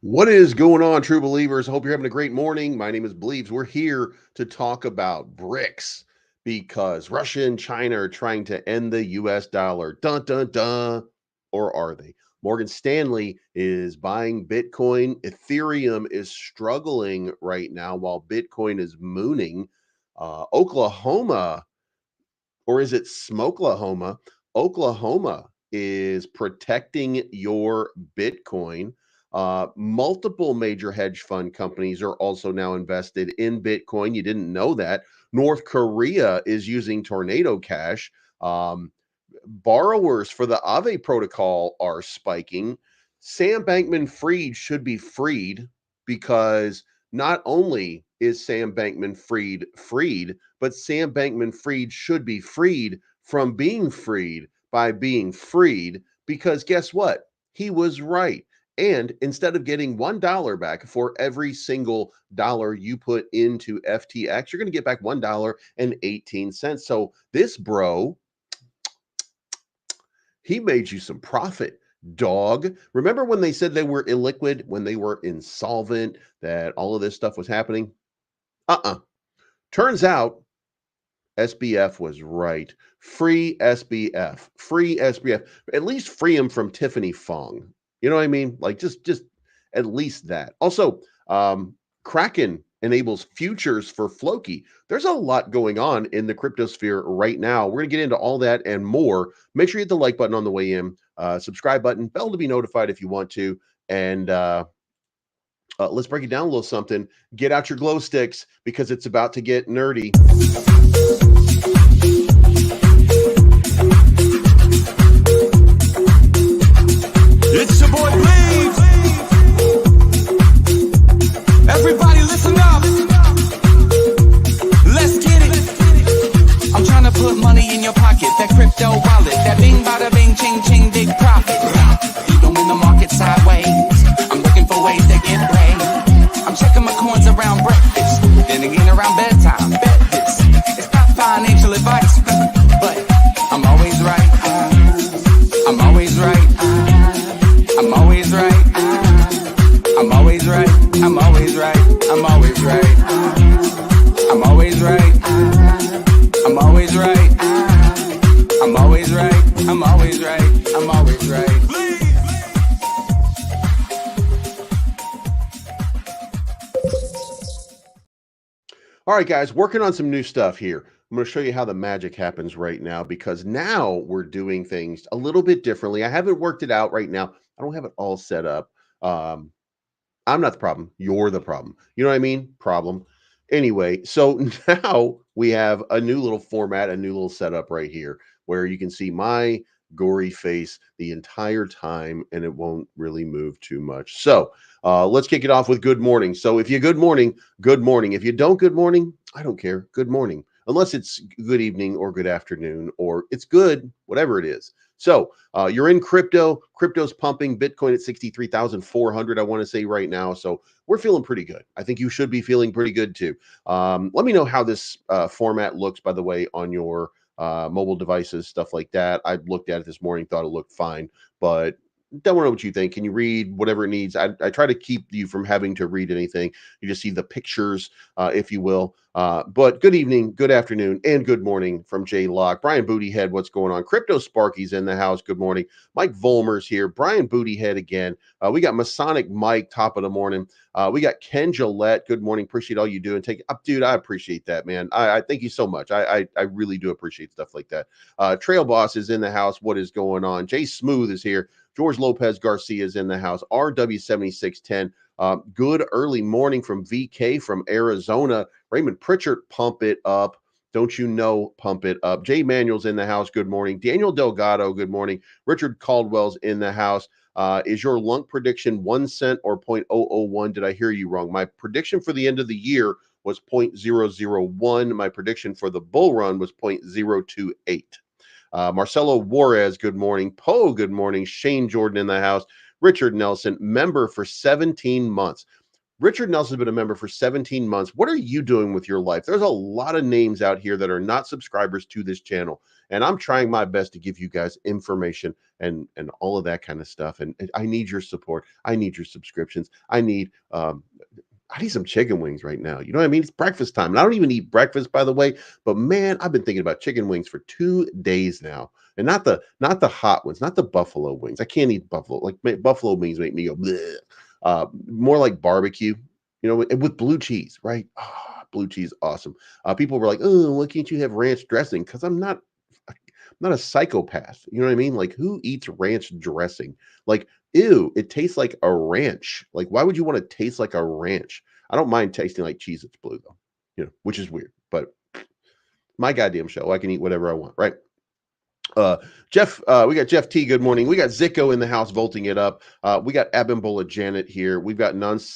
What is going on, true believers? I hope you're having a great morning. My name is Believes. We're here to talk about BRICS because Russia and China are trying to end the US dollar. Dun, dun, dun. Or are they? Morgan Stanley is buying Bitcoin. Ethereum is struggling right now while Bitcoin is mooning. Oklahoma, or is it Smokelahoma? Oklahoma is protecting your Bitcoin. Multiple major hedge fund companies are also now invested in Bitcoin. You didn't know that. North Korea is using Tornado Cash. Borrowers for the Aave protocol are spiking. Sam Bankman-Fried should be freed because not only is Sam Bankman-Fried freed, but Sam Bankman-Fried should be freed from being freed by being freed because guess what? He was right. And instead of getting $1 back for every single dollar you put into FTX, you're going to get back $1.18. So this bro, he made you some profit, dog. Remember when they said they were illiquid, when they were insolvent, that all of this stuff was happening? Turns out SBF was right. Free SBF. Free SBF. At least free him from Tiffany Fong. You know what I mean? Like just at least that. Also, Kraken enables futures for Floki. There's a lot going on in the cryptosphere right now. We're going to get into all that and more. Make sure you hit the like button on the way in, subscribe button, bell to be notified if you want to, and let's break it down a little something. Get out your glow sticks because it's about to get nerdy. It's your boy Bleeds. Everybody listen up. Let's get it. I'm trying to put money in your pocket. That crypto wallet. That bing bada bing ching ching big profit. Even when the market sideways, I'm looking for ways to get paid. I'm checking my coins around breakfast. Then again around bedtime. Bet this. It's not financial advice. But I'm always right. I'm always right. I'm always right. I'm always right. I'm always right. I'm always right. I'm always right. I'm always right. I'm always right. I'm always right. I'm always right. All right, guys, working on some new stuff here. I'm going to show you how the magic happens right now because now we're doing things a little bit differently. I haven't worked it out right now. I don't have it all set up. I'm not the problem. You're the problem. You know what I mean? Problem. Anyway, so now we have a new little format, a new little setup right here where you can see my gory face the entire time and it won't really move too much. So let's kick it off with good morning. So if you good morning, good morning. If you don't good morning, I don't care. Good morning. Unless it's good evening or good afternoon or it's good, whatever it is. So you're in crypto. Crypto's pumping. Bitcoin at 63,400, I want to say right now. So we're feeling pretty good. I think you should be feeling pretty good too. Let me know how this format looks, by the way, on your mobile devices, stuff like that. I looked at it this morning, thought it looked fine, but don't know what you think. Can you read whatever it needs? I try to keep you from having to read anything. You just see the pictures, if you will. But good evening, good afternoon, and good morning from Jay Locke. Brian Bootyhead, what's going on? Crypto Sparky's in the house. Good morning. Mike Volmer's here. Brian Bootyhead again. We got Masonic Mike, top of the morning. We got Ken Gillette. Good morning. Appreciate all you do and take up, dude. I appreciate that, man. I thank you so much. I really do appreciate stuff like that. Trail Boss is in the house. What is going on? Jay Smooth is here. George Lopez Garcia is in the house. RW7610. Good early morning from VK from Arizona. Raymond Pritchard, pump it up. Don't you know, pump it up. Jay Manuel's in the house. Good morning. Daniel Delgado, good morning. Richard Caldwell's in the house. Is your lunk prediction 1 cent or 0.001? Did I hear you wrong? My prediction for the end of the year was 0.001. My prediction for the bull run was 0.028. Marcelo Juarez, good morning. Poe, good morning. Shane Jordan in the house. Richard Nelson, member for 17 months. Richard Nelson's been a member for 17 months. What are you doing with your life? There's a lot of names out here that are not subscribers to this channel. And I'm trying my best to give you guys information and all of that kind of stuff. And I need your support. I need your subscriptions. I need some chicken wings right now. You know what I mean? It's breakfast time. And I don't even eat breakfast, by the way. But man, I've been thinking about chicken wings for 2 days now. And not the hot ones, not the buffalo wings. I can't eat buffalo. Like buffalo wings make me go bleh. More like barbecue, and with blue cheese, right? Ah, blue cheese, awesome. People were like, "Oh, why can't you have ranch dressing?" Because I'm not a psychopath. You know what I mean? Like, who eats ranch dressing? Like, ew, it tastes like a ranch. Like, why would you want to taste like a ranch? I don't mind tasting like cheese that's blue, though, which is weird, but my goddamn show. I can eat whatever I want, right? Jeff, we got Jeff T. Good morning. We got Zico in the house volting it up. We got Abimbola Janet here. We've got Ninsonyata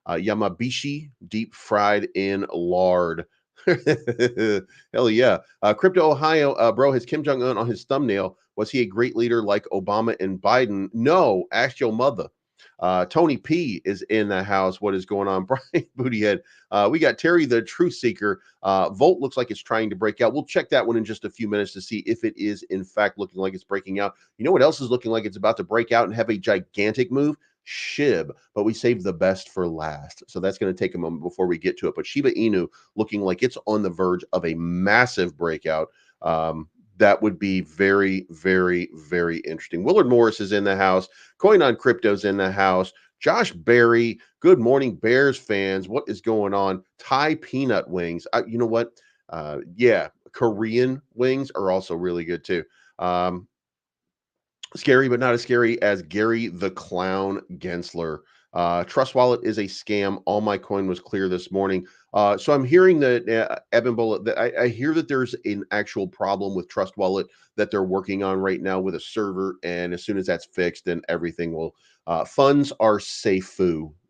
Yamabishi deep fried in lard. Hell yeah. Crypto Ohio, bro, has Kim Jong Un on his thumbnail? Was he a great leader like Obama and Biden? No, ask your mother. Tony P is in the house. What is going on, Brian Bootyhead? We got Terry the Truth Seeker. Volt looks like it's trying to break out. We'll check that one in just a few minutes to see if it is in fact looking like it's breaking out. You know what else is looking like it's about to break out and have a gigantic move? SHIB, but we saved the best for last. So that's going to take a moment before we get to it. But Shiba Inu looking like it's on the verge of a massive breakout. That would be very, very, very interesting. Willard Morris is in the house. Coin on Crypto's in the house. Josh Berry, good morning, Bears fans. What is going on? Thai peanut wings. You know what? Yeah, Korean wings are also really good too. Scary, but not as scary as Gary the Clown Gensler. Trust Wallet is a scam. All my coin was clear this morning. So I'm hearing that Abimbola, that I hear that there's an actual problem with Trust Wallet that they're working on right now with a server, and as soon as that's fixed, then everything will. Funds are safe,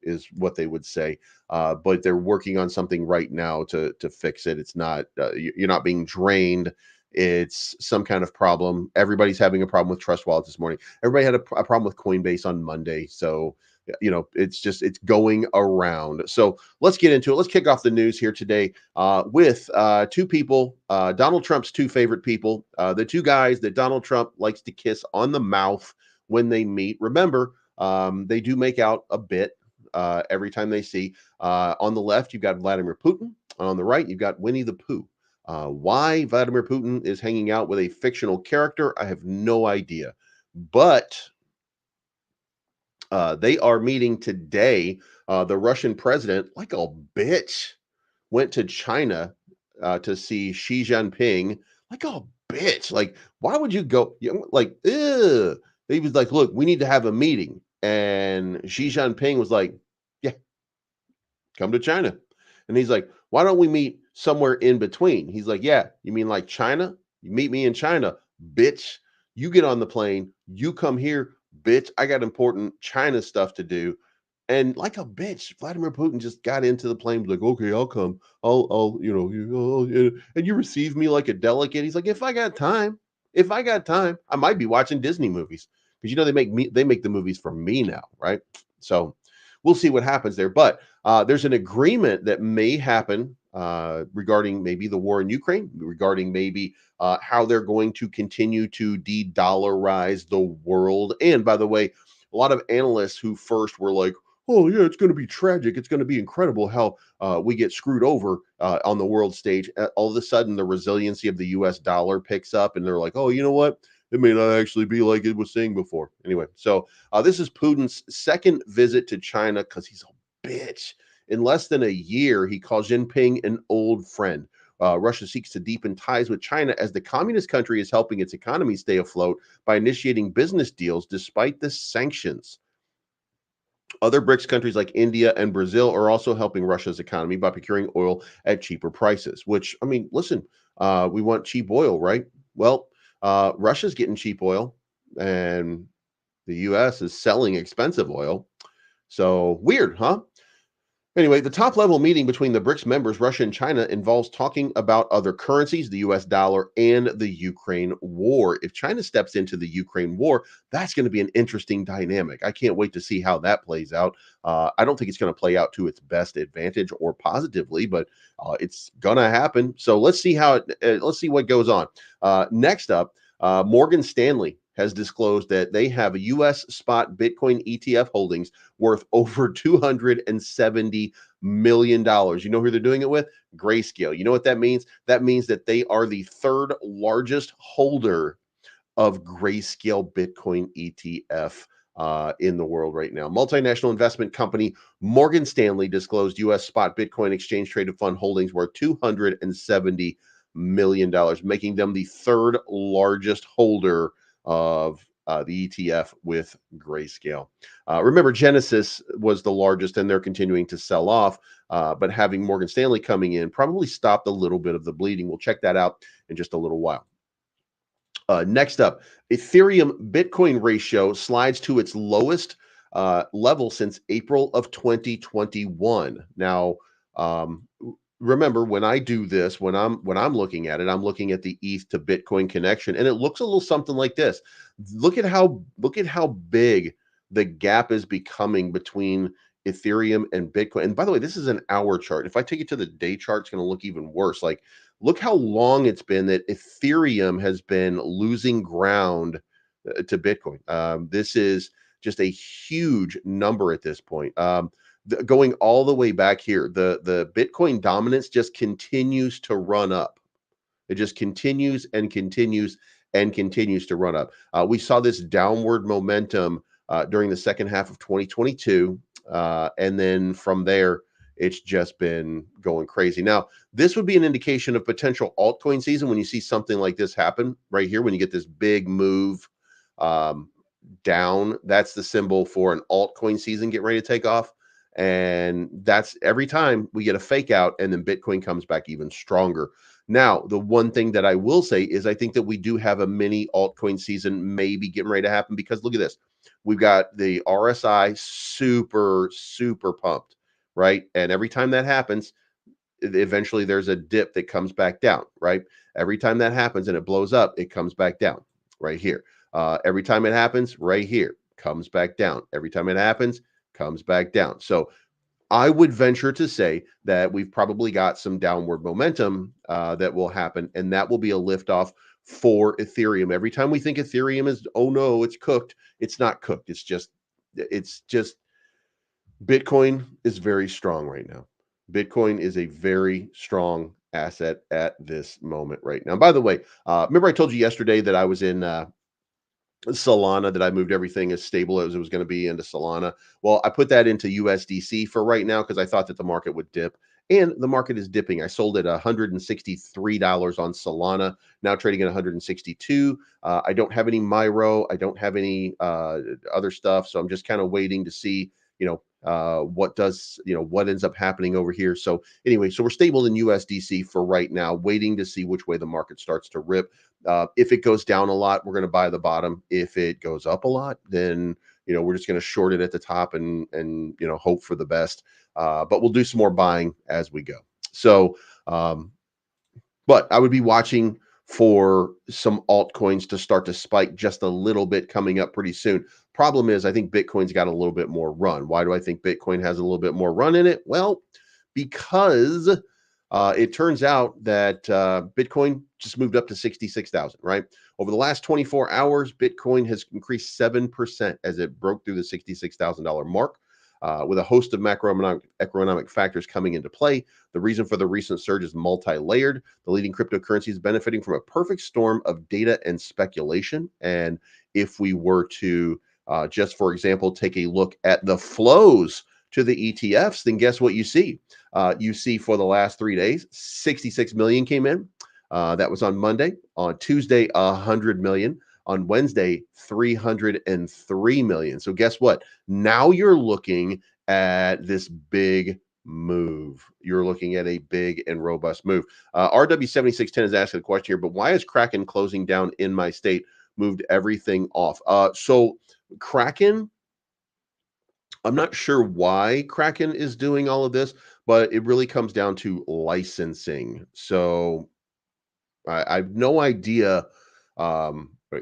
is what they would say, but they're working on something right now to fix it. It's not you're not being drained. It's some kind of problem. Everybody's having a problem with Trust Wallet this morning. Everybody had a problem with Coinbase on Monday. So, it's going around. So let's get into it. Let's kick off the news here today with two people, Donald Trump's two favorite people, the two guys that Donald Trump likes to kiss on the mouth when they meet. Remember, they do make out a bit every time they see. On the left, you've got Vladimir Putin. On the right, you've got Winnie the Pooh. Why Vladimir Putin is hanging out with a fictional character, I have no idea. But they are meeting today. The Russian president, like a bitch, went to China to see Xi Jinping, like a bitch. Like, why would you go? Like, ugh. He was like, look, we need to have a meeting. And Xi Jinping was like, yeah, come to China. And he's like, why don't we meet somewhere in between? He's like, yeah, you mean like China? You meet me in China, bitch. You get on the plane, you come here, bitch. I got important China stuff to do. And like a bitch, Vladimir Putin just got into the plane, like, okay, I'll come. And you receive me like a delegate. He's like, if I got time, I might be watching Disney movies because they make the movies for me now, right? So we'll see what happens there. But there's an agreement that may happen regarding maybe the war in Ukraine, regarding maybe how they're going to continue to de-dollarize the world. And by the way, a lot of analysts who first were like, oh, yeah, it's going to be tragic. It's going to be incredible how we get screwed over on the world stage. All of a sudden, the resiliency of the US dollar picks up, and they're like, oh, you know what? It may not actually be like it was saying before. Anyway, so this is Putin's second visit to China because he's a bitch. In less than a year, he calls Jinping an old friend. Russia seeks to deepen ties with China as the communist country is helping its economy stay afloat by initiating business deals despite the sanctions. Other BRICS countries like India and Brazil are also helping Russia's economy by procuring oil at cheaper prices, which, I mean, listen, we want cheap oil, right? Well, Russia's getting cheap oil and the US is selling expensive oil. So weird, huh? Anyway, the top level meeting between the BRICS members, Russia and China, involves talking about other currencies, the US dollar, and the Ukraine war. If China steps into the Ukraine war, that's going to be an interesting dynamic. I can't wait to see how that plays out. I don't think it's going to play out to its best advantage or positively, but it's going to happen. So let's see let's see what goes on. Next up, Morgan Stanley has disclosed that they have a US spot Bitcoin ETF holdings worth over $270 million. You know who they're doing it with? Grayscale. You know what that means? That means that they are the third largest holder of Grayscale Bitcoin ETF in the world right now. Multinational investment company Morgan Stanley disclosed US spot Bitcoin exchange traded fund holdings worth $270 million, making them the third largest holder of the ETF with Grayscale. Remember, Genesis was the largest, and they're continuing to sell off. But having Morgan Stanley coming in probably stopped a little bit of the bleeding. We'll check that out in just a little while. Next up, Ethereum Bitcoin ratio slides to its lowest level since April of 2021. Now, remember when I do this, when I'm looking at it, I'm looking at the ETH to Bitcoin connection, and it looks a little something like this. Look at how big the gap is becoming between Ethereum and Bitcoin. And by the way, this is an hour chart. If I take it to the day chart, it's going to look even worse. Like, look how long it's been that Ethereum has been losing ground to Bitcoin. This is just a huge number at this point. Going all the way back here, the Bitcoin dominance just continues to run up. It just continues and continues and continues to run up. We saw this downward momentum during the second half of 2022. And then from there, it's just been going crazy. Now, this would be an indication of potential altcoin season when you see something like this happen right here, when you get this big move down. That's the symbol for an altcoin season getting ready to take off. And that's every time we get a fake out, and then Bitcoin comes back even stronger. Now, the one thing that I will say is I think that we do have a mini altcoin season maybe getting ready to happen, because look at this. We've got the RSI super pumped, right? And every time that happens, eventually there's a dip that comes back down, right? Every time that happens and it blows up, it comes back down right here. Every time it happens, right here, comes back down. Every time it happens, comes back down. So I would venture to say that we've probably got some downward momentum that will happen, and that will be a liftoff for Ethereum. Every time we think Ethereum is, oh no, it's cooked, it's not cooked. It's just Bitcoin is very strong right now. Bitcoin is a very strong asset at this moment right now. By the way, remember I told you yesterday that I was in Solana, that I moved everything as stable as it was going to be into Solana. Well, I put that into USDC for right now because I thought that the market would dip, and the market is dipping. I sold at $163 on Solana, now trading at 162. I don't have any Myro, I don't have any other stuff, so I'm just kind of waiting to see, what ends up happening over here. So anyway, so we're stable in USDC for right now, waiting to see which way the market starts to rip. If it goes down a lot, we're going to buy the bottom. If it goes up a lot, then we're just going to short it at the top and hope for the best. But we'll do some more buying as we go. So, but I would be watching for some altcoins to start to spike just a little bit coming up pretty soon. Problem is, I think Bitcoin's got a little bit more run. Why do I think Bitcoin has a little bit more run in it? Well, because it turns out that Bitcoin just moved up to 66,000, right? Over the last 24 hours, Bitcoin has increased 7% as it broke through the $66,000 mark. With a host of macroeconomic factors coming into play, the reason for the recent surge is multi-layered. The leading cryptocurrency is benefiting from a perfect storm of data and speculation. And if we were to just, for example, take a look at the flows to the ETFs, then guess what you see? You see for the last 3 days, 66 million came in. That was on Monday. On Tuesday, 100 million. On Wednesday, 303 million. So guess what? Now you're looking at this big move. You're looking at a big and robust move. RW7610 is asking a question here, but why is Kraken closing down in my state? Moved everything off. So Kraken I'm not sure why Kraken is doing all of this, but it really comes down to licensing. So I have no idea. I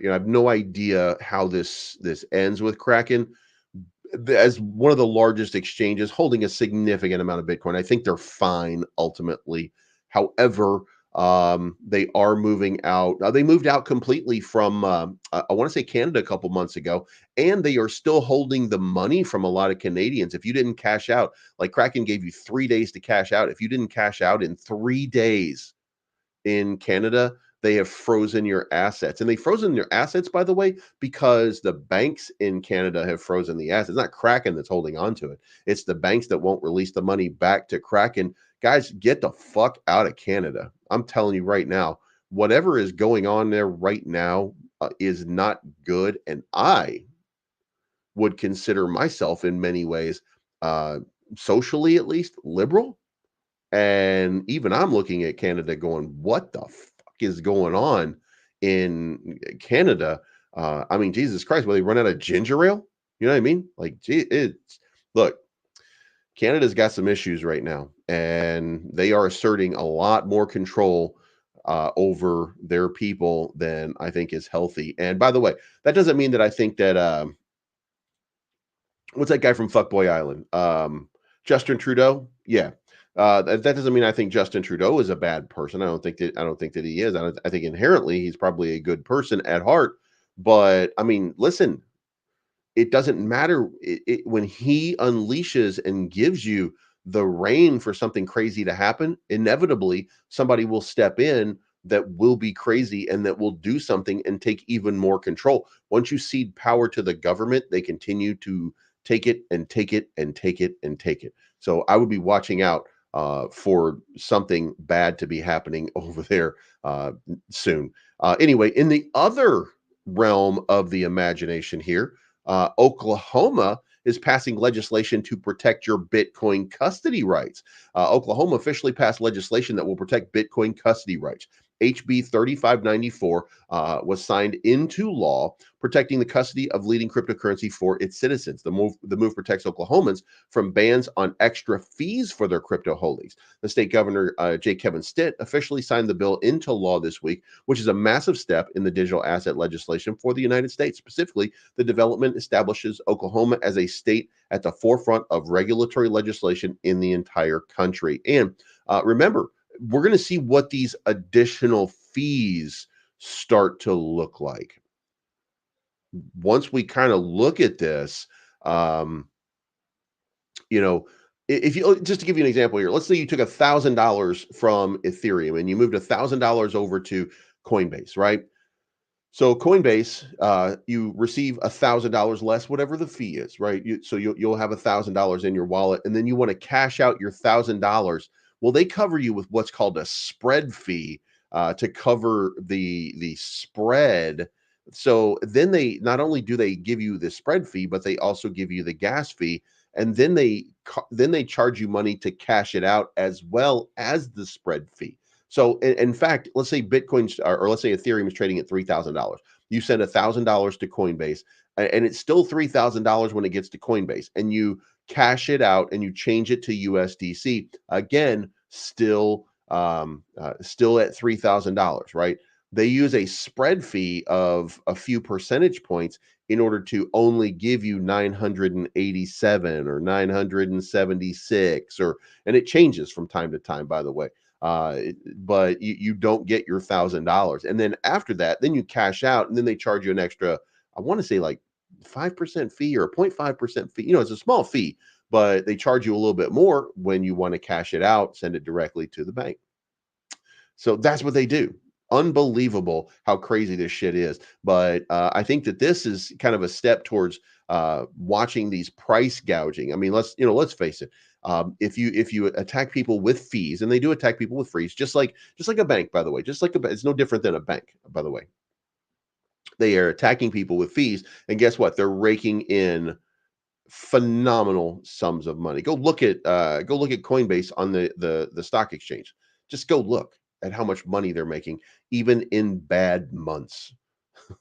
have no idea how this ends with Kraken. As one of the largest exchanges holding a significant amount of Bitcoin, I think they're fine ultimately. However, they are moving out. They moved out completely from, I want to say Canada a couple months ago, and they are still holding the money from a lot of Canadians. If you didn't cash out, like Kraken gave you 3 days to cash out. If you didn't cash out in 3 days, in Canada, they have frozen your assets. And they've frozen your assets, by the way, because the banks in Canada have frozen the assets. It's not Kraken that's holding on to it. It's the banks that won't release the money back to Kraken. Guys, get the fuck out of Canada. I'm telling you right now, whatever is going on there right now is not good. And I would consider myself in many ways, uh, socially at least, liberal, and even I'm looking at Canada going, "What the fuck is going on in Canada?" I mean, Jesus Christ, will they run out of ginger ale? You know what I mean? Like, gee, it's look, Canada's got some issues right now, and they are asserting a lot more control over their people than I think is healthy. And by the way, that doesn't mean that I think that what's that guy from Fuckboy Island? Justin Trudeau. Yeah. That doesn't mean I think Justin Trudeau is a bad person. I don't think that he is. I think inherently he's probably a good person at heart. But I mean, listen, it doesn't matter when he unleashes and gives you the reign for something crazy to happen. Inevitably, somebody will step in that will be crazy and that will do something and take even more control. Once you cede power to the government, they continue to take it and take it and take it and take it. So I would be watching out for something bad to be happening over there soon. Anyway, in the other realm of the imagination here, Oklahoma is passing legislation to protect your Bitcoin custody rights. Oklahoma officially passed legislation that will protect Bitcoin custody rights. HB 3594 was signed into law, protecting the custody of leading cryptocurrency for its citizens. The move protects Oklahomans from bans on extra fees for their crypto holdings. The state governor, J. Kevin Stitt, officially signed the bill into law this week, which is a massive step in the digital asset legislation for the United States. Specifically, the development establishes Oklahoma as a state at the forefront of regulatory legislation in the entire country. And remember, we're going to see what these additional fees start to look like. Once we kind of look at this, um, you know, if you just to give you an example here, let's say you took $1,000 from Ethereum and you moved $1,000 over to Coinbase, right? So Coinbase, you receive $1,000 less, whatever the fee is, right? You'll have $1,000 in your wallet, and then you want to cash out your $1,000. Well, they cover you with what's called a spread fee to cover the spread. So then they not only do they give you the spread fee, but they also give you the gas fee, and then they charge you money to cash it out as well as the spread fee. So in fact, let's say Bitcoin or let's say Ethereum is trading at $3,000. You send $1,000 to Coinbase, and it's still $3,000 when it gets to Coinbase, and you cash it out and you change it to USDC. Again, still at $3,000, right? They use a spread fee of a few percentage points in order to only give you 987 or 976, and it changes from time to time, by the way. But you don't get your $1,000. And then after that, then you cash out, and then they charge you an extra, I want to say like 5% fee or a 0.5% fee. It's a small fee, but they charge you a little bit more when you want to cash it out, send it directly to the bank. So that's what they do. Unbelievable how crazy this shit is. But I think that this is kind of a step towards watching these price gouging. I mean, let's face it. If you attack people with fees, and they do attack people with fees, just like a bank, by the way, it's no different than a bank, by the way. They are attacking people with fees, and guess what? They're raking in phenomenal sums of money. Go look at Coinbase on the stock exchange. Just go look at how much money they're making, even in bad months.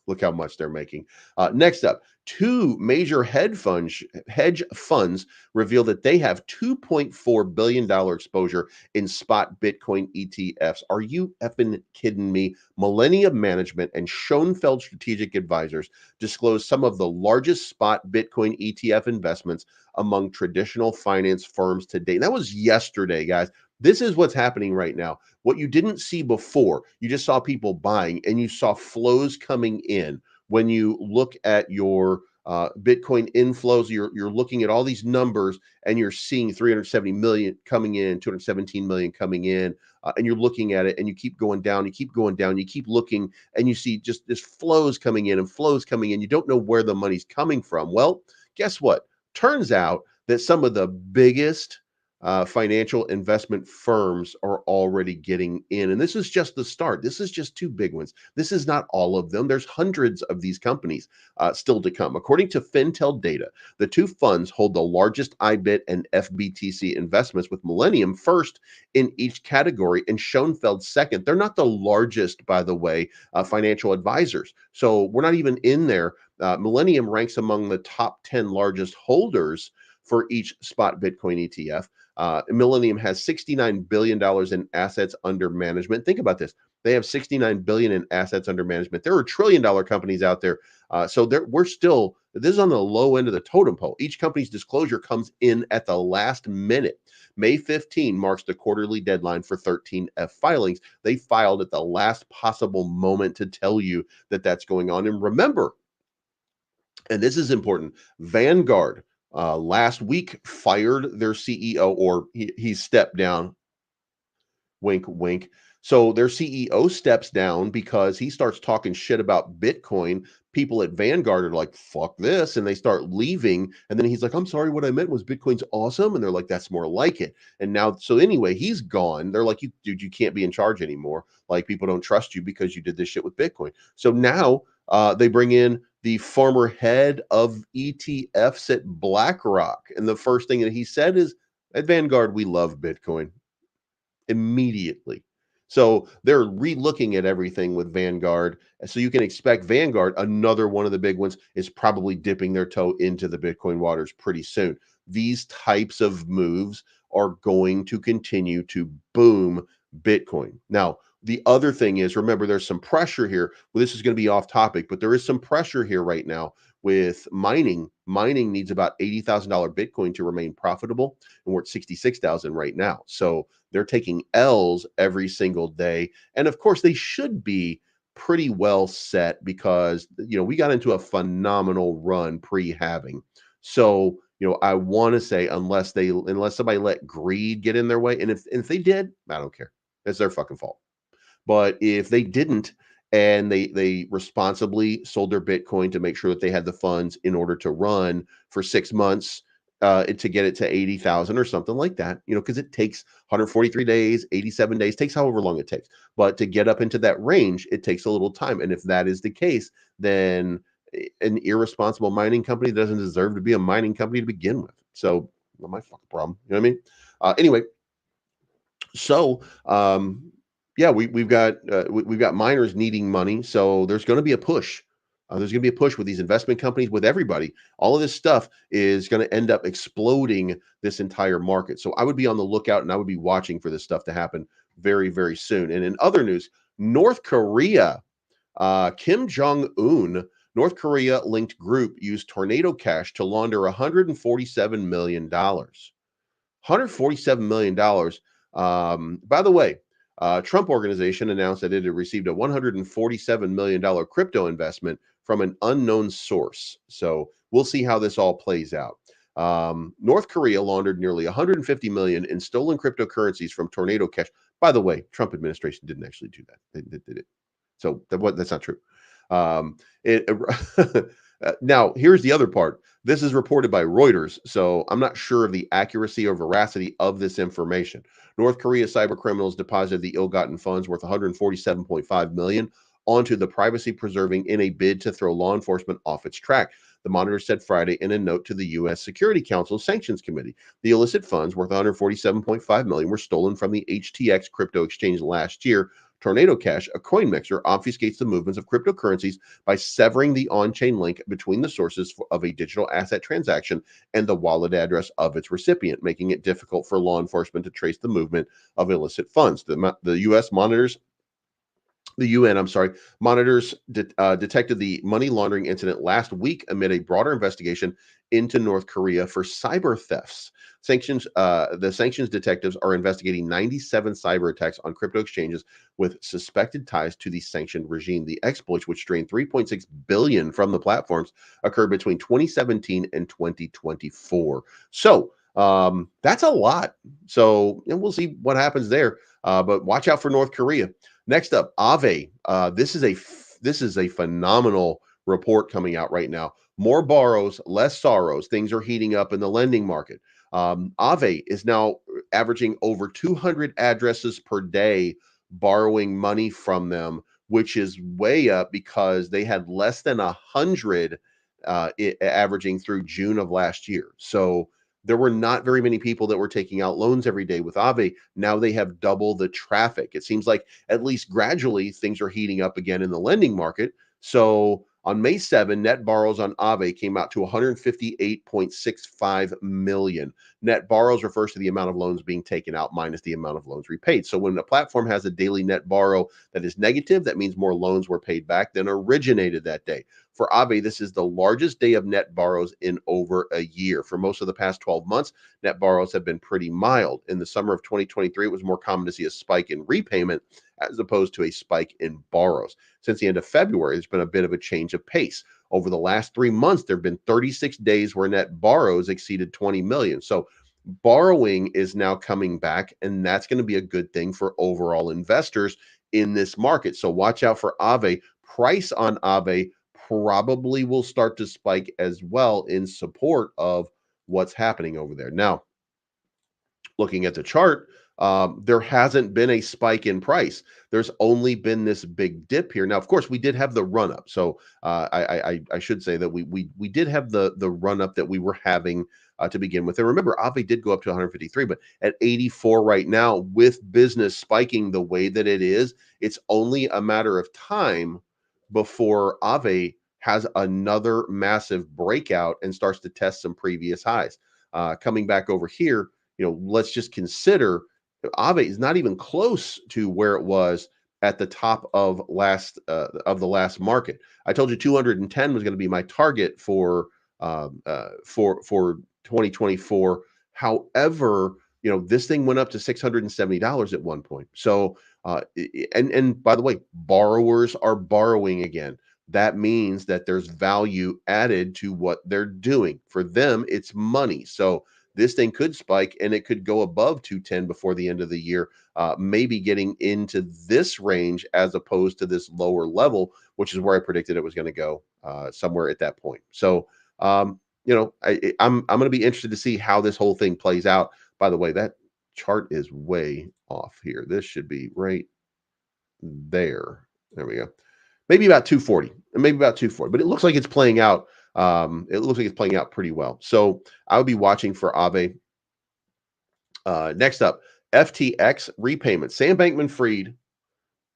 Look how much they're making. Next up, two major hedge funds reveal that they have $2.4 billion exposure in spot Bitcoin ETFs. Are you effing kidding me? Millennium Management and Schoenfeld Strategic Advisors disclosed some of the largest spot Bitcoin ETF investments among traditional finance firms today. And that was yesterday, guys. This is what's happening right now. What you didn't see before, you just saw people buying and you saw flows coming in. When you look at your Bitcoin inflows, you're looking at all these numbers and you're seeing 370 million coming in, 217 million coming in, and you're looking at it and you keep going down, you keep going down, you keep looking and you see just this flows coming in and flows coming in. You don't know where the money's coming from. Well, guess what? Turns out that some of the biggest financial investment firms are already getting in. And this is just the start. This is just two big ones. This is not all of them. There's hundreds of these companies still to come. According to Fintel data, the two funds hold the largest IBIT and FBTC investments, with Millennium first in each category and Schoenfeld second. They're not the largest, by the way, financial advisors. So we're not even in there. Millennium ranks among the top 10 largest holders for each spot Bitcoin ETF. Millennium has $69 billion in assets under management. Think about this. They have $69 billion in assets under management. There are trillion-dollar companies out there. We're still, this is on the low end of the totem pole. Each company's disclosure comes in at the last minute. May 15 marks the quarterly deadline for 13F filings. They filed at the last possible moment to tell you that that's going on. And remember, and this is important, Vanguard last week fired their CEO, or he stepped down. Wink, wink. So their CEO steps down because he starts talking shit about Bitcoin. People at Vanguard are like, fuck this. And they start leaving. And then he's like, I'm sorry, what I meant was Bitcoin's awesome. And they're like, that's more like it. And now, so anyway, he's gone. They're like, dude, you can't be in charge anymore. Like, people don't trust you because you did this shit with Bitcoin. So now they bring in the former head of ETFs at BlackRock. And the first thing that he said is, at Vanguard, we love Bitcoin. Immediately. So they're re-looking at everything with Vanguard. So you can expect Vanguard, another one of the big ones, is probably dipping their toe into the Bitcoin waters pretty soon. These types of moves are going to continue to boom Bitcoin. Now, the other thing is, remember, there's some pressure here. Well, this is going to be off topic, but there is some pressure here right now with mining. Mining needs about $80,000 Bitcoin to remain profitable, and we're at 66,000 right now. So they're taking L's every single day. And of course, they should be pretty well set because, we got into a phenomenal run pre-halving. So, I want to say unless somebody let greed get in their way, and if they did, I don't care. It's their fucking fault. But if they didn't, and they responsibly sold their Bitcoin to make sure that they had the funds in order to run for 6 months, to get it to 80,000 or something like that, because it takes 143 days, 87 days, takes however long it takes. But to get up into that range, it takes a little time. And if that is the case, then an irresponsible mining company doesn't deserve to be a mining company to begin with. So, not my fucking problem. You know what I mean? Anyway, so yeah, we've got miners needing money, so there's going to be a push. There's going to be a push with these investment companies, with everybody. All of this stuff is going to end up exploding this entire market. So I would be on the lookout and I would be watching for this stuff to happen very, very soon. And in other news, North Korea, Kim Jong-un, North Korea linked group used Tornado Cash to launder $147 million. $147 million. By the way, Trump Organization announced that it had received a $147 million crypto investment from an unknown source. So we'll see how this all plays out. North Korea laundered nearly $150 million in stolen cryptocurrencies from Tornado Cash. By the way, Trump administration didn't actually do that. They did it. So that's not true. Now, here's the other part. This is reported by Reuters, so I'm not sure of the accuracy or veracity of this information. North Korea cyber criminals deposited the ill-gotten funds worth $147.5 million onto the privacy-preserving in a bid to throw law enforcement off its track. The Monitor said Friday in a note to the U.S. Security Council Sanctions Committee. The illicit funds worth $147.5 million were stolen from the HTX crypto exchange last year, Tornado Cash, a coin mixer, obfuscates the movements of cryptocurrencies by severing the on-chain link between the sources of a digital asset transaction and the wallet address of its recipient, making it difficult for law enforcement to trace the movement of illicit funds. The U.S. monitors the UN, I'm sorry, monitors detected the money laundering incident last week amid a broader investigation into North Korea for cyber thefts. The sanctions detectives are investigating 97 cyber attacks on crypto exchanges with suspected ties to the sanctioned regime. The exploits, which drained 3.6 billion from the platforms, occurred between 2017 and 2024. So that's a lot. So, and we'll see what happens there. But watch out for North Korea. Next up, Aave. This is a phenomenal report coming out right now. More borrows, less sorrows. Things are heating up in the lending market. Aave is now averaging over 200 addresses per day borrowing money from them, which is way up because they had less than 100 averaging through June of last year. So there were not very many people that were taking out loans every day with Aave. Now they have double the traffic. It seems like at least gradually things are heating up again in the lending market. So on May 7, net borrows on Aave came out to 158.65 million. Net borrows refers to the amount of loans being taken out minus the amount of loans repaid. So when a platform has a daily net borrow that is negative, that means more loans were paid back than originated that day. For Aave, this is the largest day of net borrows in over a year. For most of the past 12 months, net borrows have been pretty mild. In the summer of 2023, it was more common to see a spike in repayment as opposed to a spike in borrows. Since the end of February, there's been a bit of a change of pace. Over the last 3 months, there have been 36 days where net borrows exceeded 20 million. So borrowing is now coming back, and that's going to be a good thing for overall investors in this market. So watch out for Aave. Price on Aave probably will start to spike as well in support of what's happening over there. Now, looking at the chart, there hasn't been a spike in price. There's only been this big dip here. Now, of course, we did have the run up. So I should say that we did have the run up that we were having to begin with. And remember, Aave did go up to 153, but at 84 right now, with business spiking the way that it is, it's only a matter of time before Aave has another massive breakout and starts to test some previous highs. Coming back over here, let's just consider Aave is not even close to where it was at the top of the last market. I told you 210 was going to be my target for 2024. However, this thing went up to $670 at one point. So, and by the way, borrowers are borrowing again. That means that there's value added to what they're doing. For them, it's money. So this thing could spike and it could go above 210 before the end of the year, maybe getting into this range as opposed to this lower level, which is where I predicted it was going to go somewhere at that point. So, I'm going to be interested to see how this whole thing plays out. By the way, that chart is way off here. This should be right there. There we go. Maybe about 240, but it looks like it's playing out. It looks like it's playing out pretty well. So I would be watching for Aave. Next up, FTX repayment. Sam Bankman-Fried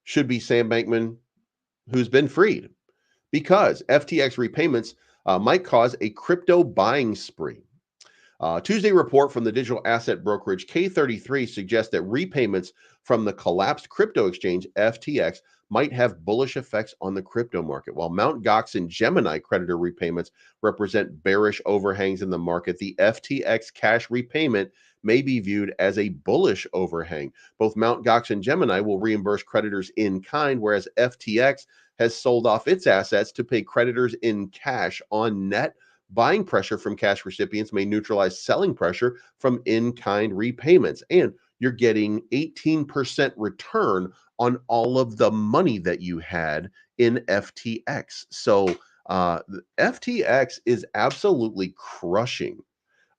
should be Sam Bankman who's been freed, because FTX repayments might cause a crypto buying spree. Tuesday report from the digital asset brokerage K33 suggests that repayments from the collapsed crypto exchange FTX might have bullish effects on the crypto market. While Mt. Gox and Gemini creditor repayments represent bearish overhangs in the market, the FTX cash repayment may be viewed as a bullish overhang. Both Mt. Gox and Gemini will reimburse creditors in kind, whereas FTX has sold off its assets to pay creditors in cash on net. Buying pressure from cash recipients may neutralize selling pressure from in-kind repayments. And you're getting 18% return on all of the money that you had in FTX. So FTX is absolutely crushing.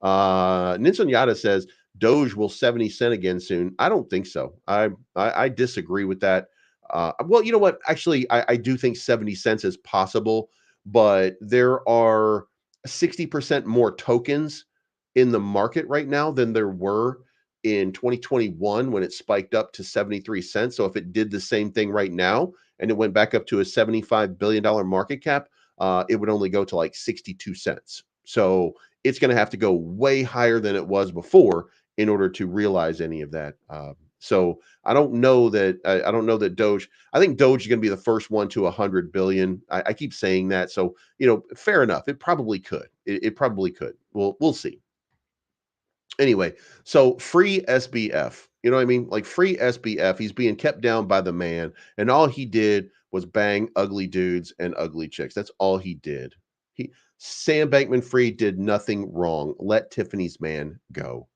Ninsonyada says, Doge will 70 cent again soon. I don't think so. I disagree with that. Well, you know what? Actually, I do think 70 cents is possible, but there are 60% more tokens in the market right now than there were in 2021 when it spiked up to 73 cents. So if it did the same thing right now and it went back up to a $75 billion market cap, it would only go to like 62 cents. So it's going to have to go way higher than it was before in order to realize any of that. So I don't know that I don't know that Doge. I think Doge is going to be the first one to 100 billion. I keep saying that, so fair enough. It probably could. It probably could. We'll see. Anyway, so free SBF. You know what I mean? Like free SBF. He's being kept down by the man, and all he did was bang ugly dudes and ugly chicks. That's all he did. Sam Bankman-Fried did nothing wrong. Let Tiffany's man go.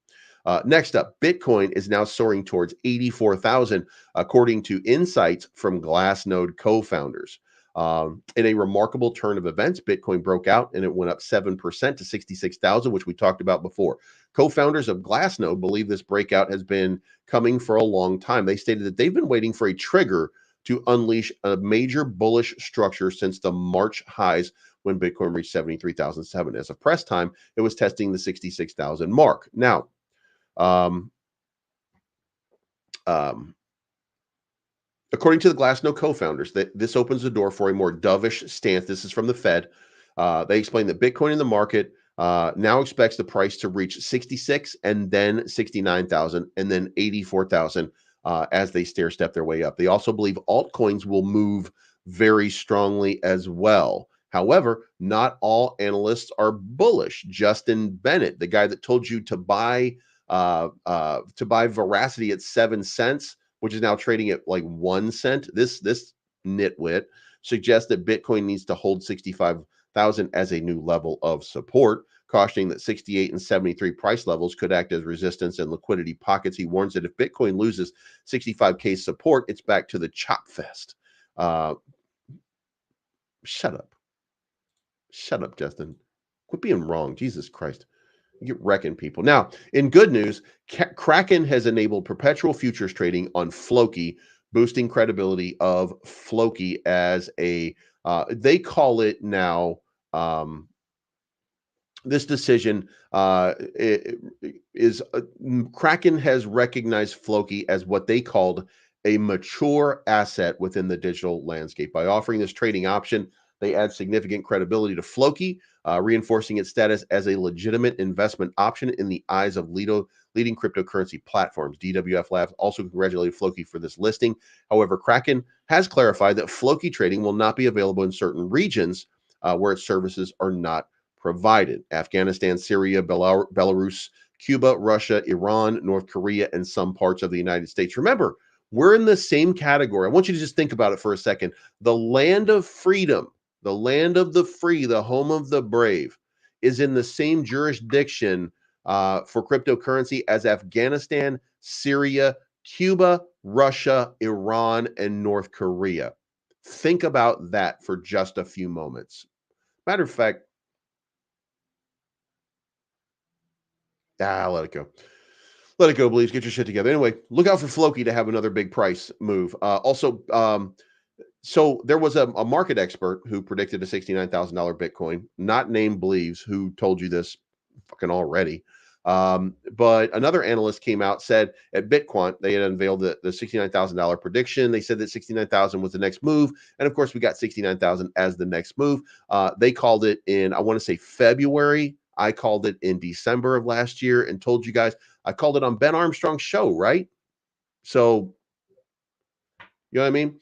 Next up, Bitcoin is now soaring towards 84,000, according to insights from Glassnode co-founders. In a remarkable turn of events, Bitcoin broke out and it went up 7% to 66,000, which we talked about before. Co-founders of Glassnode believe this breakout has been coming for a long time. They stated that they've been waiting for a trigger to unleash a major bullish structure since the March highs when Bitcoin reached 73,007. As of press time, it was testing the 66,000 mark. Now, according to the Glassnode co-founders, this opens the door for a more dovish stance. This is from the Fed. They explain that Bitcoin in the market now expects the price to reach 66 and then 69,000 and then 84,000 as they stair-step their way up. They also believe altcoins will move very strongly as well. However, not all analysts are bullish. Justin Bennett, the guy that told you to buy Veracity at 7 cents, which is now trading at like 1 cent. This nitwit suggests that Bitcoin needs to hold 65,000 as a new level of support, cautioning that 68 and 73 price levels could act as resistance and liquidity pockets. He warns that if Bitcoin loses 65K support, it's back to the chop fest. Shut up. Shut up, Justin. Quit being wrong. Jesus Christ. You get wrecking people. Now, in good news, Kraken has enabled perpetual futures trading on Floki, boosting credibility of Floki as a, they call it now, this decision Kraken has recognized Floki as what they called a mature asset within the digital landscape. By offering this trading option, they add significant credibility to Floki, reinforcing its status as a legitimate investment option in the eyes of leading cryptocurrency platforms. DWF Labs also congratulated Floki for this listing. However, Kraken has clarified that Floki trading will not be available in certain regions where its services are not provided. Afghanistan, Syria, Belarus, Cuba, Russia, Iran, North Korea, and some parts of the United States. Remember, we're in the same category. I want you to just think about it for a second. The land of freedom, the land of the free, the home of the brave, is in the same jurisdiction for cryptocurrency as Afghanistan, Syria, Cuba, Russia, Iran, and North Korea. Think about that for just a few moments. Matter of fact, let it go. Let it go, please. Get your shit together. Anyway, look out for Floki to have another big price move. So there was a market expert who predicted a $69,000 Bitcoin, not named Believes, who told you this fucking already. But another analyst came out, said at Bitcoin, they had unveiled the $69,000 prediction. They said that 69,000 was the next move. And of course, we got 69,000 as the next move. They called it in, I want to say February. I called it in December of last year and told you guys, I called it on Ben Armstrong's show, right? So, you know what I mean?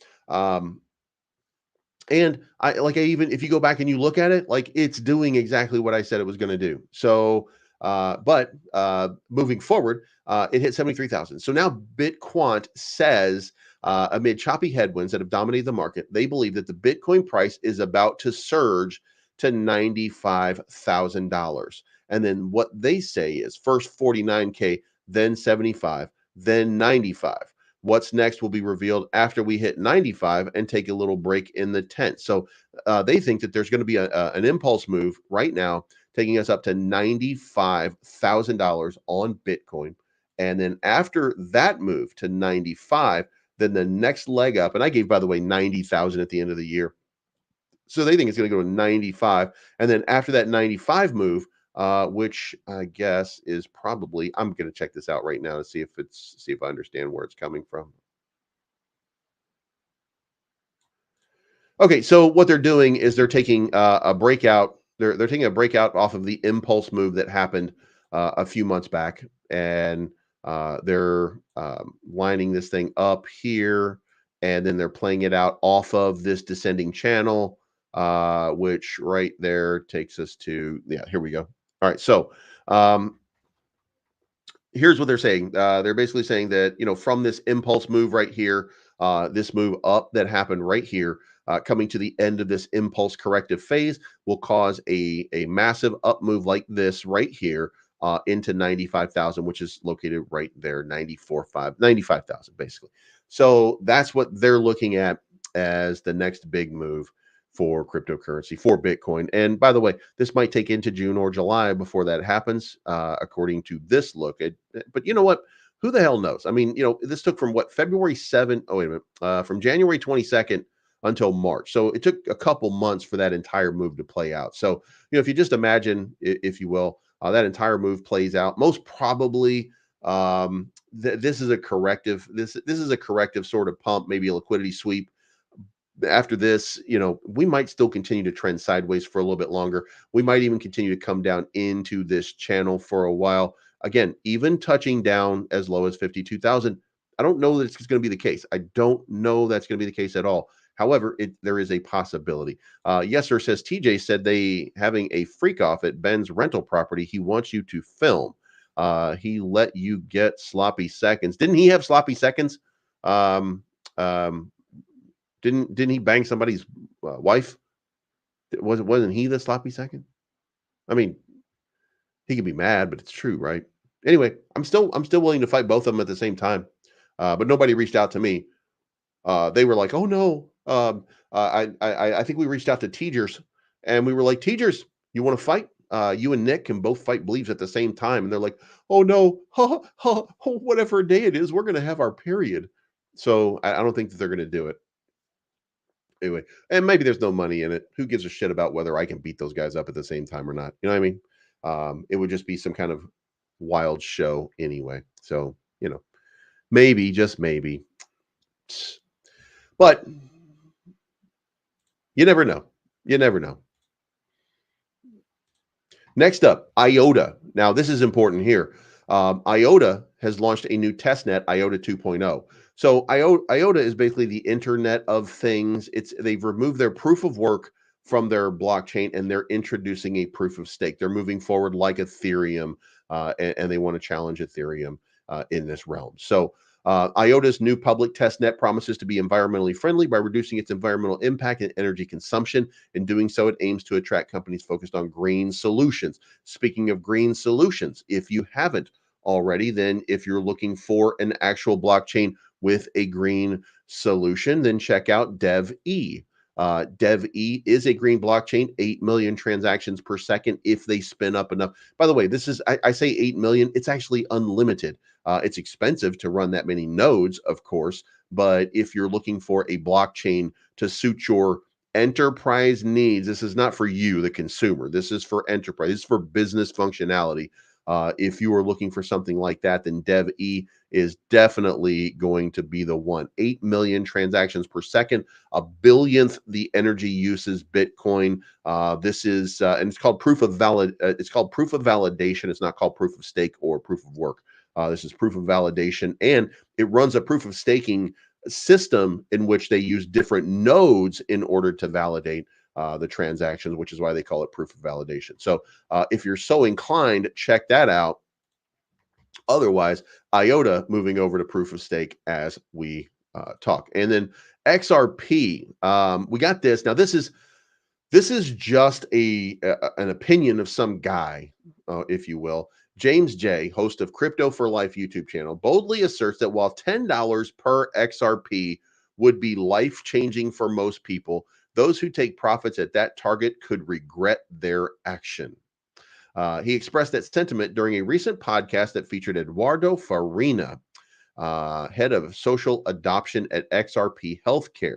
And if you go back and you look at it, like it's doing exactly what I said it was going to do. So, but moving forward, it hit 73,000. So now Bitquant says, amid choppy headwinds that have dominated the market, they believe that the Bitcoin price is about to surge to $95,000. And then what they say is first 49K, then 75, then 95. What's next will be revealed after we hit 95 and take a little break in the tent. So they think that there's going to be an impulse move right now, taking us up to $95,000 on Bitcoin. And then after that move to 95, then the next leg up, and I gave, by the way, 90,000 at the end of the year. So they think it's going to go to 95. And then after that 95 move, which I guess is probably, I'm going to check this out right now to see if I understand where it's coming from. Okay, so what they're doing is they're taking a breakout. They're taking a breakout off of the impulse move that happened a few months back, and they're lining this thing up here, and then they're playing it out off of this descending channel, which right there takes us to, yeah, here we go. All right, so um, here's what they're saying. They're basically saying that, from this impulse move right here, this move up that happened right here, coming to the end of this impulse corrective phase will cause a massive up move like this right here into 95,000, which is located right there, 95,000 basically. So that's what they're looking at as the next big move for cryptocurrency, for Bitcoin. And by the way, this might take into June or July before that happens, according to this look. But you know what? Who the hell knows? I mean, this took from what, February 7th? Oh, wait a minute. From January 22nd until March. So it took a couple months for that entire move to play out. So, if you just imagine, if you will, that entire move plays out, most probably this is a corrective. This is a corrective sort of pump, maybe a liquidity sweep. After this, we might still continue to trend sideways for a little bit longer. We might even continue to come down into this channel for a while. Again, even touching down as low as 52,000. I don't know that it's going to be the case. I don't know that's going to be the case at all. However, there is a possibility. Yes, sir, says TJ said they having a freak off at Ben's rental property. He wants you to film. He let you get sloppy seconds. Didn't he have sloppy seconds? Um, um, didn't he bang somebody's wife? Wasn't he the sloppy second? I mean, he could be mad, but it's true, right? Anyway, I'm still willing to fight both of them at the same time. But nobody reached out to me. They were like, "Oh no." I think we reached out to Teachers, and we were like, "Teachers, you want to fight? You and Nick can both fight Bleaves at the same time." And they're like, "Oh no, whatever day it is, we're going to have our period." So I don't think that they're going to do it. Anyway, and maybe there's no money in it. Who gives a shit about whether I can beat those guys up at the same time or not? You know what I mean? It would just be some kind of wild show anyway. So, maybe, just maybe. But you never know. You never know. Next up, Iota. Now, this is important here. Iota has launched a new testnet, Iota 2.0. So Iota is basically the Internet of Things. They've removed their proof of work from their blockchain, and they're introducing a proof of stake. They're moving forward like Ethereum, and they want to challenge Ethereum in this realm. So Iota's new public testnet promises to be environmentally friendly by reducing its environmental impact and energy consumption. In doing so, it aims to attract companies focused on green solutions. Speaking of green solutions, if you haven't already, then if you're looking for an actual blockchain with a green solution, then check out DevE. DevE is a green blockchain, 8 million transactions per second if they spin up enough. By the way, I say 8 million, it's actually unlimited. It's expensive to run that many nodes, of course, but if you're looking for a blockchain to suit your enterprise needs, this is not for you, the consumer. This is for enterprise. This is for business functionality. If you are looking for something like that, then DevE is definitely going to be the one. 8 million transactions per second, a billionth the energy uses Bitcoin. This is, and it's called proof of validation. It's not called proof of stake or proof of work. This is proof of validation, and it runs a proof of staking system in which they use different nodes in order to validate the transactions, which is why they call it proof of validation. So if you're so inclined, check that out. Otherwise, Iota moving over to proof of stake as we talk. And then XRP, we got this. Now, this is just an opinion of some guy, if you will. James J., host of Crypto for Life YouTube channel, boldly asserts that while $10 per XRP would be life-changing for most people, those who take profits at that target could regret their action. He expressed that sentiment during a recent podcast that featured Eduardo Farina, head of social adoption at XRP Healthcare.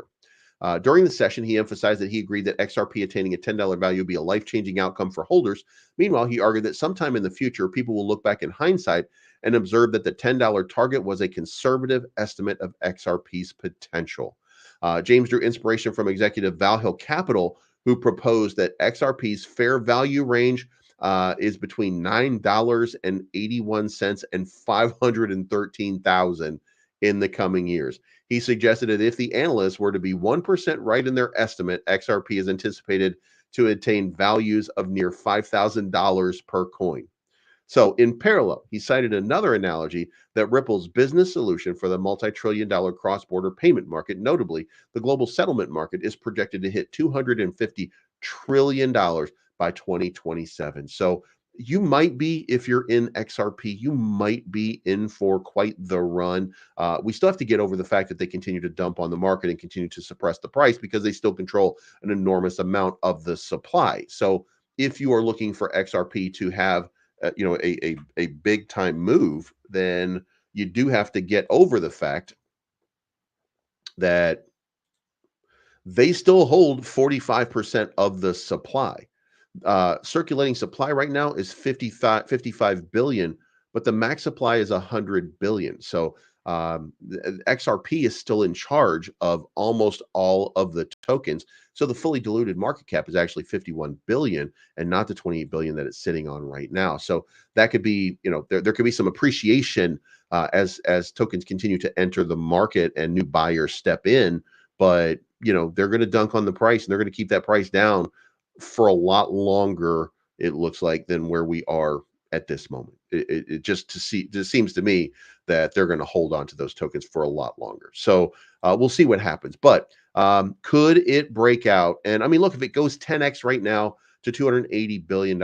During the session, he emphasized that he agreed that XRP attaining a $10 value would be a life-changing outcome for holders. Meanwhile, he argued that sometime in the future, people will look back in hindsight and observe that the $10 target was a conservative estimate of XRP's potential. James drew inspiration from executive Valhill Capital, who proposed that XRP's fair value range is between $9.81 and $513,000 in the coming years. He suggested that if the analysts were to be 1% right in their estimate, XRP is anticipated to attain values of near $5,000 per coin. So, in parallel, he cited another analogy that Ripple's business solution for the multi-trillion-dollar cross-border payment market, notably the global settlement market, is projected to hit $250 trillion by 2027. So, you might be, if you're in XRP, you might be in for quite the run. We still have to get over the fact that they continue to dump on the market and continue to suppress the price because they still control an enormous amount of the supply. So, if you are looking for XRP to have a big time move, then you do have to get over the fact that they still hold 45% of the supply. Circulating supply right now is 55 billion, but the max supply is 100 billion. So XRP is still in charge of almost all of the tokens. So the fully diluted market cap is actually 51 billion and not the 28 billion that it's sitting on right now. So that could be, there could be some appreciation as tokens continue to enter the market and new buyers step in. But they're going to dunk on the price and they're going to keep that price down for a lot longer, it looks like, than where we are at this moment. It just seems to me that they're going to hold on to those tokens for a lot longer. So we'll see what happens. But could it break out? And I mean, look, if it goes 10x right now to $280 billion,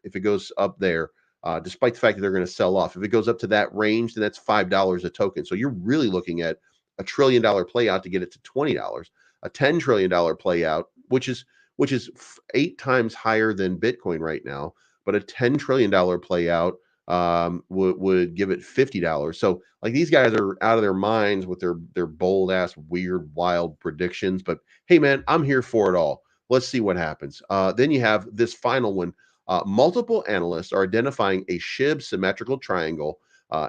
if it goes up there, despite the fact that they're going to sell off, if it goes up to that range, then that's $5 a token. So you're really looking at a $1 trillion play out to get it to $20, a $10 trillion play out, which is 8 times higher than Bitcoin right now, but a $10 trillion play out would give it $50. So like these guys are out of their minds with their bold ass, weird, wild predictions. But hey, man, I'm here for it all. Let's see what happens. Then you have this final one. Multiple analysts are identifying a SHIB symmetrical triangle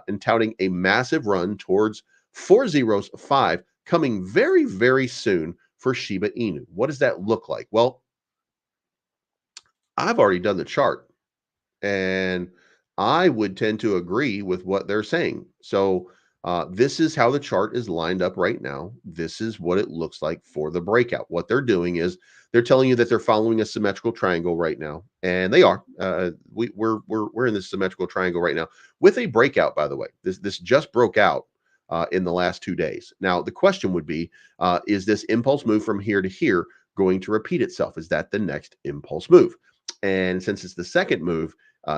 and touting a massive run towards 405 coming very, very soon for Shiba Inu. What does that look like? Well, I've already done the chart and I would tend to agree with what they're saying. So this is how the chart is lined up right now. This is what it looks like for the breakout. What they're doing is they're telling you that they're following a symmetrical triangle right now, and they are. We're in this symmetrical triangle right now with a breakout. By the way, this just broke out in the last 2 days. Now the question would be, is this impulse move from here to here going to repeat itself? Is that the next impulse move? And since it's the second move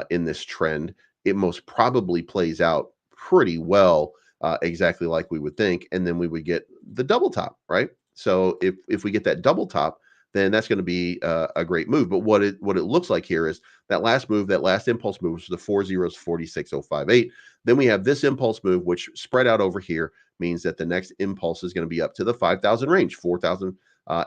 in this trend, it most probably plays out pretty well, exactly like we would think, and then we would get the double top, right? So if we get that double top, then that's going to be a great move. But what it looks like here is that last move, that last impulse move was the 4066058. Then we have this impulse move, which spread out over here means that the next impulse is going to be up to the 5,000 range, 4,000.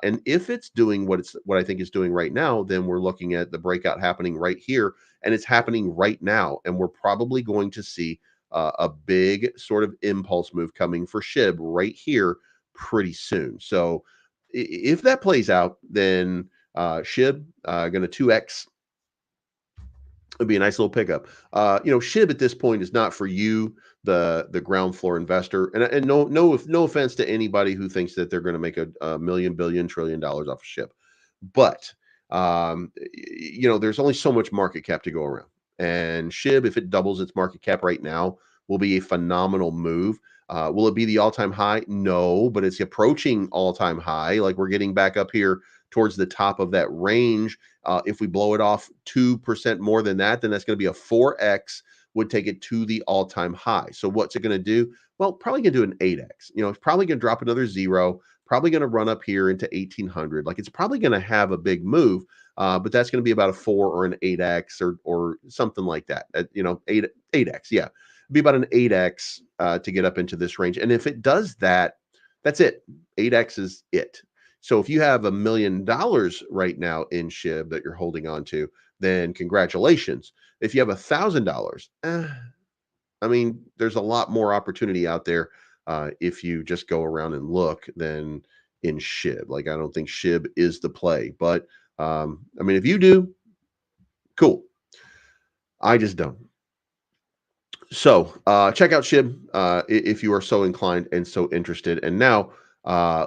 And if it's doing what I think it's doing right now, then we're looking at the breakout happening right here, and it's happening right now. And we're probably going to see a big sort of impulse move coming for SHIB right here pretty soon. So if that plays out, then SHIB going to 2x. It'd be a nice little pickup. SHIB at this point is not for you, the ground floor investor. And no offense to anybody who thinks that they're going to make a million, billion, $1 trillion off of SHIB, but there's only so much market cap to go around. And SHIB, if it doubles its market cap right now, will be a phenomenal move. Will it be the all-time high? No, but it's approaching all-time high. Like we're getting back up here towards the top of that range. If we blow it off 2% more than that, then that's going to be a 4x, would take it to the all-time high. So what's it going to do? Well, probably going to do an 8x. It's probably going to drop another 0, probably going to run up here into 1800. Like it's probably going to have a big move, but that's going to be about a 4 or an 8x or something like that. 8x, yeah. It'd be about an 8x to get up into this range. And if it does that, that's it. 8x is it. So if you have $1 million right now in SHIB that you're holding on to, then congratulations. If you have $1,000, I mean, there's a lot more opportunity out there if you just go around and look than in SHIB. Like, I don't think SHIB is the play, but I mean, if you do, cool. I just don't. So check out SHIB if you are so inclined and so interested. And now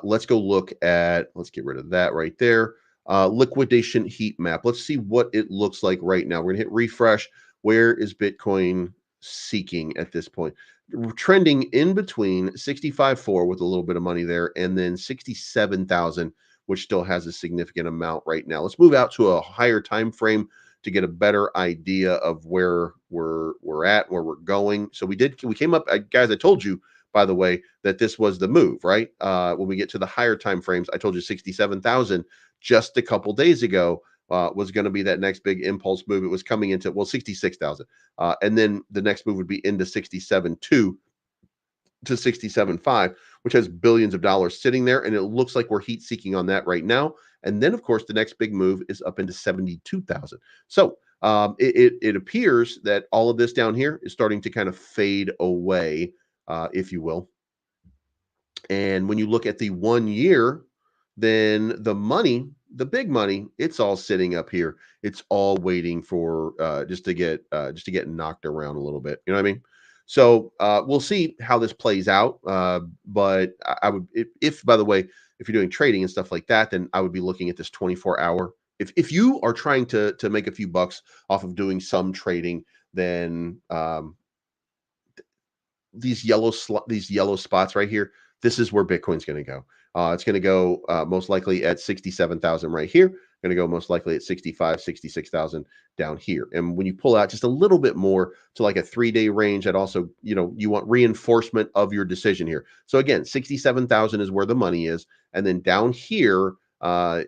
let's go look at, let's get rid of that right there. Liquidation heat map. Let's see what it looks like right now. We're gonna hit refresh. Where is Bitcoin seeking at this point? We're trending in between 65.4 with a little bit of money there, and then 67,000, which still has a significant amount right now. Let's move out to a higher time frame to get a better idea of where we're at, where we're going. So we came up, guys. I told you, by the way, that this was the move, right? When we get to the higher time frames, I told you 67,000 just a couple days ago was going to be that next big impulse move. It was coming into 66,000, and then the next move would be into 67.2 to 67.5, which has billions of dollars sitting there, and it looks like we're heat seeking on that right now. And then, of course, the next big move is up into 72,000. So it appears that all of this down here is starting to kind of fade away, if you will. And when you look at the 1 year, then the money, the big money, it's all sitting up here. It's all waiting for just to get knocked around a little bit. You know what I mean? So we'll see how this plays out. But I would, if by the way, if you're doing trading and stuff like that, then I would be looking at this 24-hour. If you are trying to make a few bucks off of doing some trading, then these yellow spots right here, this is where Bitcoin's going to go. It's going to go most likely at 67,000 right here. Going to go most likely at 65, 66,000 down here. And when you pull out just a little bit more to like a 3-day range, that also, you want reinforcement of your decision here. So again, 67,000 is where the money is. And then down here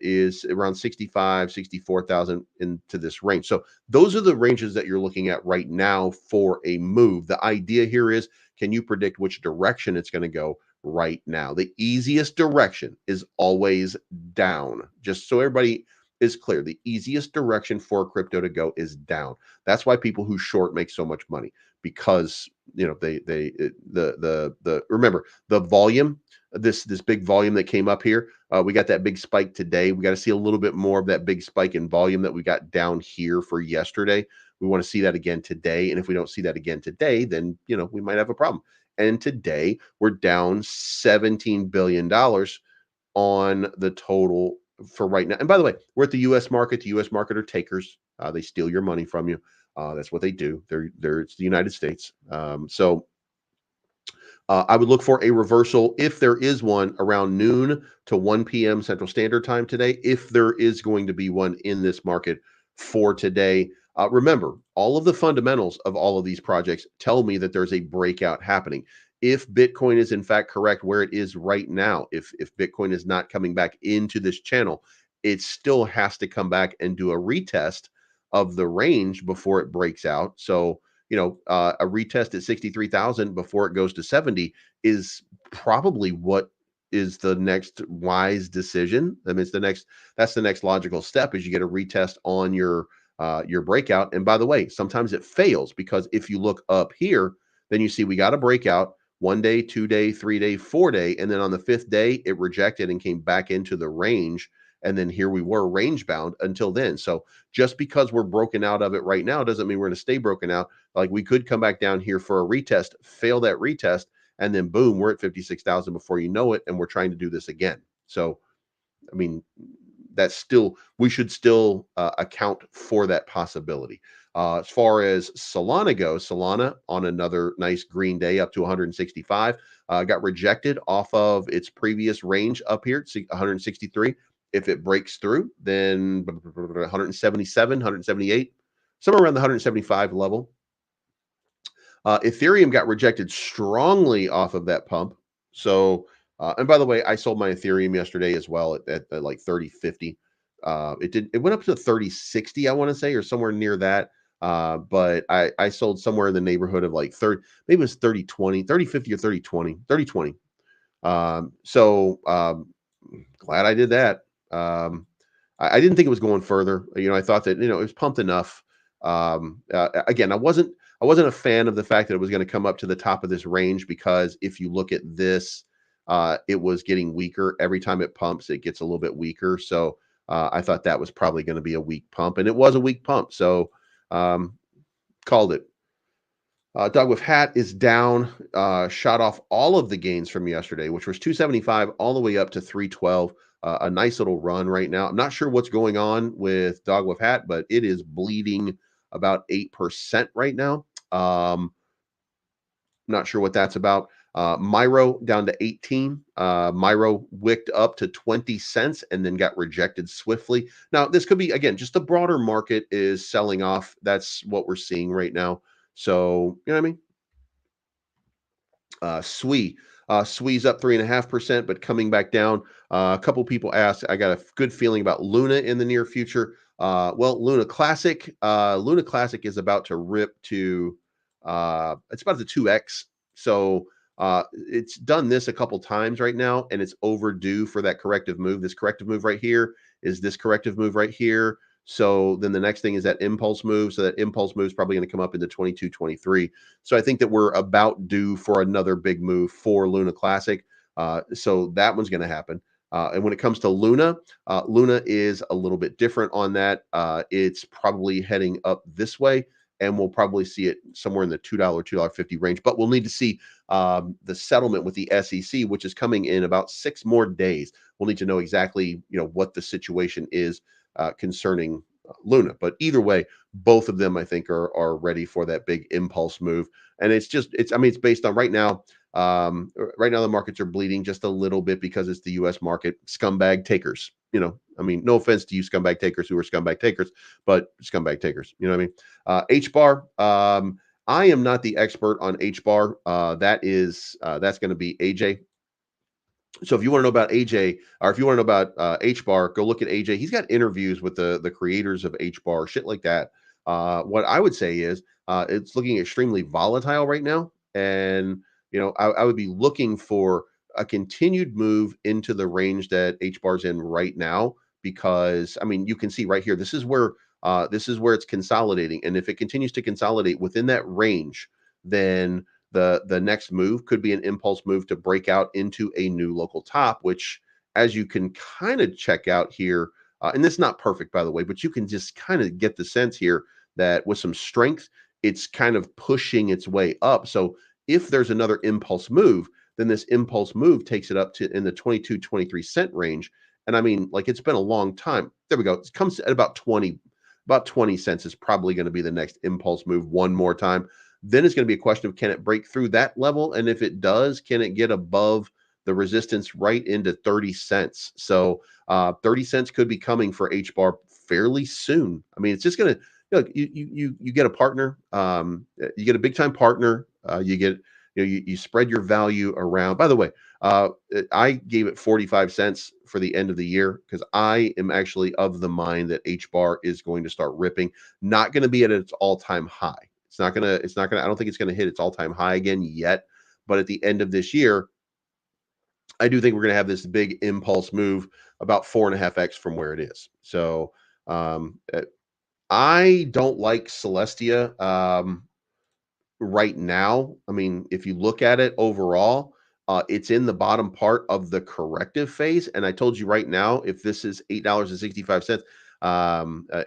is around 65, 64,000 into this range. So those are the ranges that you're looking at right now for a move. The idea here is, can you predict which direction it's going to go right now? The easiest direction is always down. Just so everybody is clear, the easiest direction for crypto to go is down. That's why people who short make so much money, because remember the volume, this big volume that came up here. We got that big spike today. We got to see a little bit more of that big spike in volume that we got down here for yesterday. We want to see that again today. And if we don't see that again today, then, we might have a problem. And today we're down $17 billion on the total for right now. And by the way, we're at the U.S. market. The U.S. market are takers. They steal your money from you. That's what they do. It's the United States. So I would look for a reversal, if there is one, around noon to 1 p.m. Central Standard Time today, if there is going to be one in this market for today. Remember, all of the fundamentals of all of these projects tell me that there's a breakout happening. If Bitcoin is in fact correct where it is right now, if Bitcoin is not coming back into this channel, it still has to come back and do a retest of the range before it breaks out. So, a retest at 63,000 before it goes to 70 is probably what is the next wise decision. I mean, that's the next logical step, is you get a retest on your breakout. And by the way, sometimes it fails, because if you look up here, then you see we got a breakout 1 day, 2 day, 3 day, 4 day. And then on the 5th day, it rejected and came back into the range. And then here we were range bound until then. So just because we're broken out of it right now doesn't mean we're going to stay broken out. Like, we could come back down here for a retest, fail that retest, and then boom, we're at 56,000 before you know it. And we're trying to do this again. So, I mean, we should still account for that possibility. As far as Solana goes, Solana on another nice green day up to 165, got rejected off of its previous range up here at 163. If it breaks through, then 177, 178, somewhere around the 175 level. Ethereum got rejected strongly off of that pump. So, and by the way, I sold my Ethereum yesterday as well at like 30.50. It went up to 30.60, I want to say, or somewhere near that. But I sold somewhere in the neighborhood of like 30, maybe it was 30.20, 30.50 or 30.20, 30.20. glad I did that. I didn't think it was going further. I thought that, it was pumped enough. Again, I wasn't a fan of the fact that it was going to come up to the top of this range, because if you look at this, it was getting weaker. Every time it pumps, it gets a little bit weaker. So I thought that was probably going to be a weak pump, and it was a weak pump. So called it. Dog with Hat is down, shot off all of the gains from yesterday, which was 275 all the way up to 312. A nice little run right now. I'm not sure what's going on with Dog with Hat, but it is bleeding about 8% right now. Not sure what that's about. Myro down to 18. Myro wicked up to 20 cents and then got rejected swiftly. Now, this could be, again, just the broader market is selling off. That's what we're seeing right now. So, you know what I mean? Swee's up 3.5%, but coming back down. A couple people asked, I got a good feeling about Luna in the near future. Well, Luna Classic is about to rip to, it's about the 2x. So it's done this a couple times right now, and it's overdue for that corrective move. This corrective move right here is this corrective move right here. So then the next thing is that impulse move. So that impulse move is probably going to come up into 22, 23. So I think that we're about due for another big move for Luna Classic. So that one's going to happen. And when it comes to Luna, Luna is a little bit different on that. It's probably heading up this way, and we'll probably see it somewhere in the $2, $2.50 range. But we'll need to see the settlement with the SEC, which is coming in about 6 more days. We'll need to know exactly, what the situation is concerning Luna. But either way, both of them, I think, are ready for that big impulse move. And it's based on right now. Right now the markets are bleeding just a little bit because it's the U.S. market. Scumbag takers. No offense to you scumbag takers who are scumbag takers, but scumbag takers. You know what I mean? H-bar. I am not the expert on H-bar. That's going to be AJ. So if you want to know about AJ, or if you want to know about H-bar, go look at AJ. He's got interviews with the creators of H-bar, shit like that. What I would say is it's looking extremely volatile right now. And, I would be looking for a continued move into the range that H-bar's in right now, because, you can see right here, this is where it's consolidating. And if it continues to consolidate within that range, then the next move could be an impulse move to break out into a new local top, which, as you can kind of check out here, and this is not perfect, by the way, but you can just kind of get the sense here that with some strength, it's kind of pushing its way up. So if there's another impulse move, then this impulse move takes it up to in the 22, 23 cent range. And it's been a long time. There we go. It comes at about 20 cents is probably going to be the next impulse move one more time. Then it's going to be a question of, can it break through that level? And if it does, can it get above the resistance right into 30 cents? So 30 cents could be coming for H-bar fairly soon. It's just going to, you get a partner, you get a big time partner, you get, you spread your value around. By the way, I gave it 45 cents for the end of the year because I am actually of the mind that H-bar is going to start ripping, not going to be at its all-time high. I don't think it's going to hit its all-time high again yet, but at the end of this year, I do think we're going to have this big impulse move about 4.5x from where it is. So I don't like Celestia right now. If you look at it overall, it's in the bottom part of the corrective phase. And I told you right now, if this is $8.65,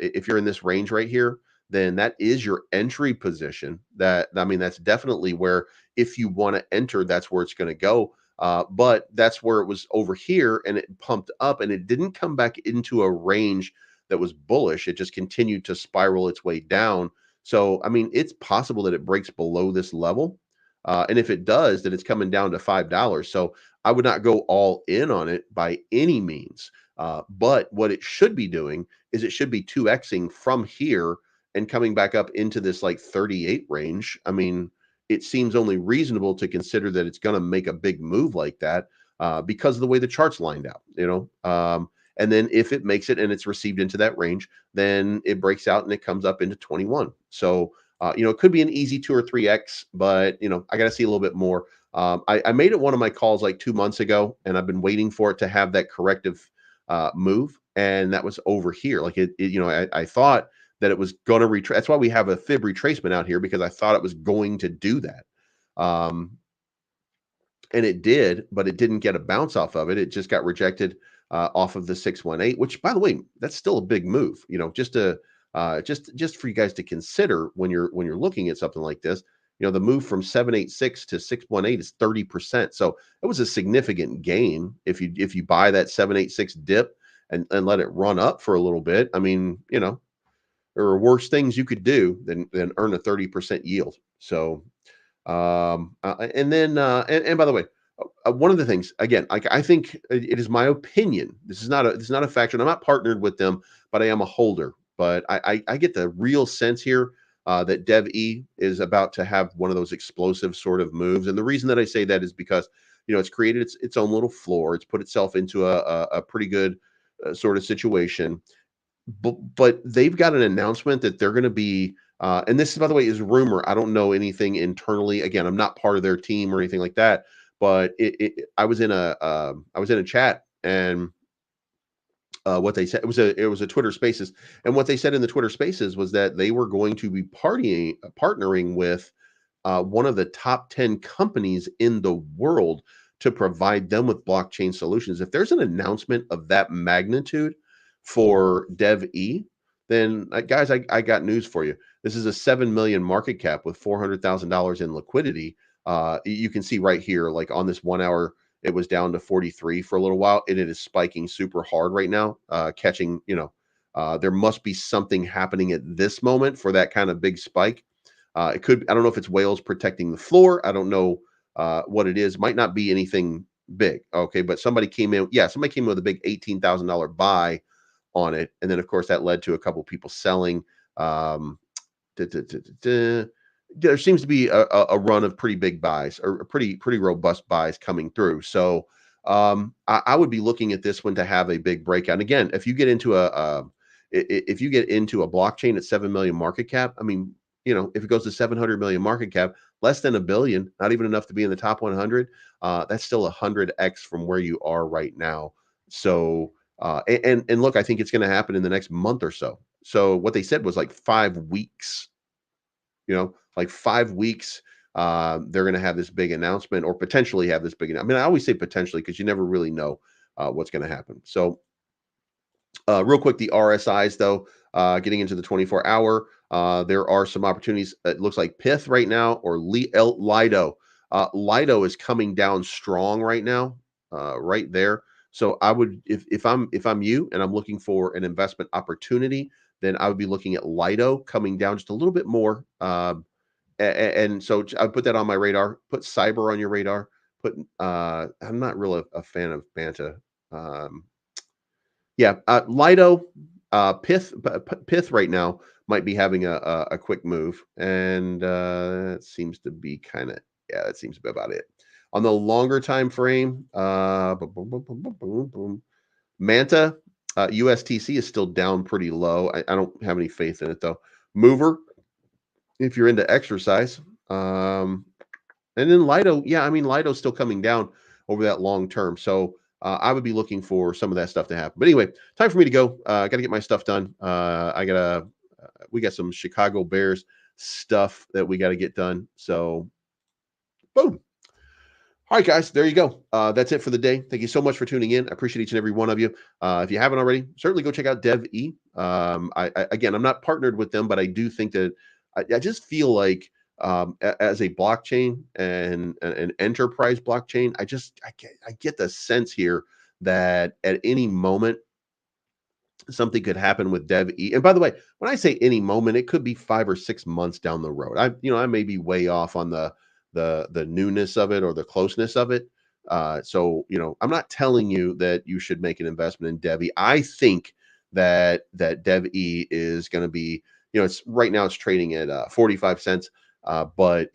if you're in this range right here, then that is your entry position. That's definitely where, if you want to enter, that's where it's going to go. But that's where it was over here, and it pumped up, and it didn't come back into a range that was bullish. It just continued to spiral its way down. So, it's possible that it breaks below this level. And if it does, then it's coming down to $5. So I would not go all in on it by any means. But what it should be doing is it should be 2xing from here and coming back up into this 38 range. It seems only reasonable to consider that it's going to make a big move like that because of the way the chart's lined out, and then if it makes it and it's received into that range, then it breaks out and it comes up into 21. So It could be an easy 2 or 3x, but I got to see a little bit more. I made it one of my calls like 2 months ago, and I've been waiting for it to have that corrective move, and that was over here. Like I thought that it was going to retrace. That's why we have a fib retracement out here, because I thought it was going to do that. And it did, but it didn't get a bounce off of it. It just got rejected off of the 618, which, by the way, that's still a big move. Just for you guys to consider when you're looking at something like this. The move from 786 to 618 is 30%. So it was a significant gain if you buy that 786 dip and let it run up for a little bit. I mean, there are worse things you could do than earn a 30% yield. So and by the way, one of the things, again, like, I think it is my opinion. This is not a factor. And I'm not partnered with them, but I am a holder. But I get the real sense here that DevE is about to have one of those explosive sort of moves. And the reason that I say that is because it's created its own little floor. It's put itself into a pretty good sort of situation. But they've got an announcement that they're going to be, and this, by the way, is rumor. I don't know anything internally. Again, I'm not part of their team or anything like that. But I was in a chat, and what they said, it was a Twitter Spaces, and what they said in the Twitter Spaces was that they were going to be partnering with one of the top 10 companies in the world to provide them with blockchain solutions. If there's an announcement of that magnitude for DevE, then guys, I got news for you. This is a 7 million market cap with $400,000 in liquidity. You can see right here, like on this 1 hour, it was down to 43 for a little while, and it is spiking super hard right now, catching, there must be something happening at this moment for that kind of big spike. I don't know if it's whales protecting the floor. I don't know what it is. Might not be anything big. Okay. But somebody came in. Yeah. Somebody came in with a big $18,000 buy on it. And then, of course, that led to a couple people selling. There seems to be a run of pretty big buys, or pretty robust buys coming through. So I would be looking at this one to have a big breakout. And again, if you get into a blockchain at 7 million market cap, I mean, if it goes to 700 million market cap, less than $1 billion, not even enough to be in the top 100, that's still 100x from where you are right now. So and look, I think it's going to happen in the next month or so. So what they said was like 5 weeks. Like 5 weeks, they're going to have this big announcement, or potentially have this big. I mean, I always say potentially because you never really know what's going to happen. So real quick, the RSIs though, getting into the 24-hour, there are some opportunities. It looks like Pith right now, or Lido. Lido is coming down strong right now, right there. So I would, if I'm you and I'm looking for an investment opportunity, then I would be looking at Lido coming down just a little bit more. And so I put that on my radar. Put Cyber on your radar. I'm not really a fan of Banta. Lido, Pith right now might be having a quick move, and it seems to be that seems to be about it. On the longer time frame, Manta, USTC is still down pretty low. I don't have any faith in it though. Mover, if you're into exercise, and then Lido, Lido's still coming down over that long term. So I would be looking for some of that stuff to happen. But anyway, time for me to go. I got to get my stuff done. We got some Chicago Bears stuff that we got to get done. So, boom. All right, guys, there you go. That's it for the day. Thank you so much for tuning in. I appreciate each and every one of you. If you haven't already, certainly go check out DevE. Again, I'm not partnered with them, but I do think that I just feel like as a blockchain and an enterprise blockchain, I get the sense here that at any moment something could happen with DevE. And by the way, when I say any moment, it could be 5 or 6 months down the road. I may be way off on the newness of it or the closeness of it. So I'm not telling you that you should make an investment in DevE. I think that DevE is going to be, it's right now it's trading at 45 cents. But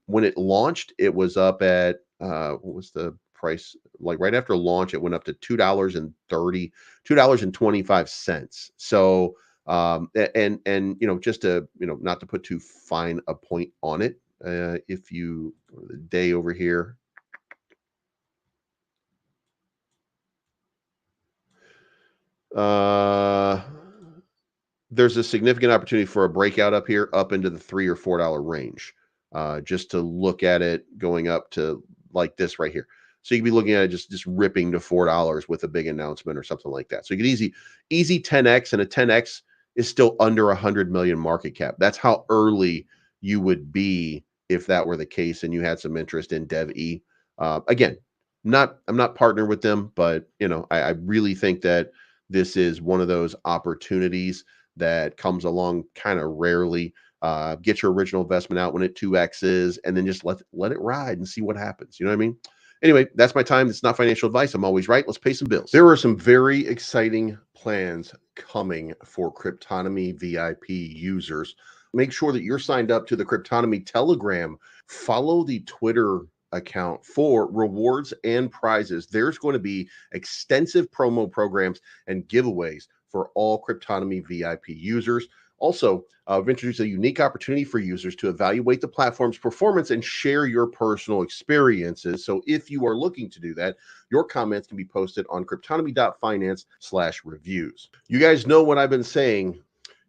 when it launched, it was up at what was the price? Like right after launch, it went up to $2.25. So And just to not to put too fine a point on it, if you the day over here, there's a significant opportunity for a breakout up here, up into the $3 or $4 range, just to look at it going up to like this right here. So you could be looking at it just ripping to $4 with a big announcement or something like that. So you could easy 10x, and a 10x is still under 100 million market cap. That's how early you would be if that were the case and you had some interest in DevE. Again, I'm not partnered with them, but I really think that this is one of those opportunities that comes along kind of rarely. Get your original investment out when it 2x's, and then just let it ride and see what happens. You know what I mean? Anyway, that's my time. It's not financial advice. I'm always right. Let's pay some bills. There are some very exciting plans coming for Cryptonomy VIP users. Make sure that you're signed up to the Cryptonomy Telegram. Follow the Twitter account for rewards and prizes. There's going to be extensive promo programs and giveaways for all Cryptonomy VIP users. Also, I've introduced a unique opportunity for users to evaluate the platform's performance and share your personal experiences. So if you are looking to do that, your comments can be posted on Cryptonomy.finance/reviews. You guys know what I've been saying.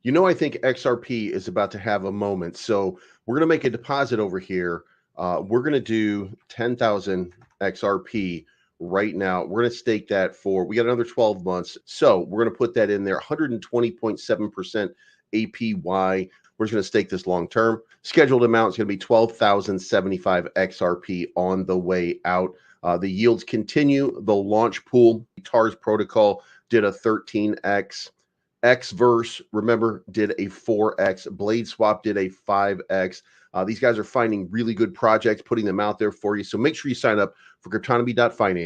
I think XRP is about to have a moment. So we're going to make a deposit over here. We're going to do 10,000 XRP right now. We're going to stake that we got another 12 months. So we're going to put that in there, 120.7% APY. We're just going to stake this long term. Scheduled amount is going to be 12,075 XRP on the way out. The yields continue. The launch pool, TARS protocol did a 13x. Xverse, remember, did a 4x. Blade Swap did a 5x. These guys are finding really good projects, putting them out there for you. So make sure you sign up for Cryptonomy.finance.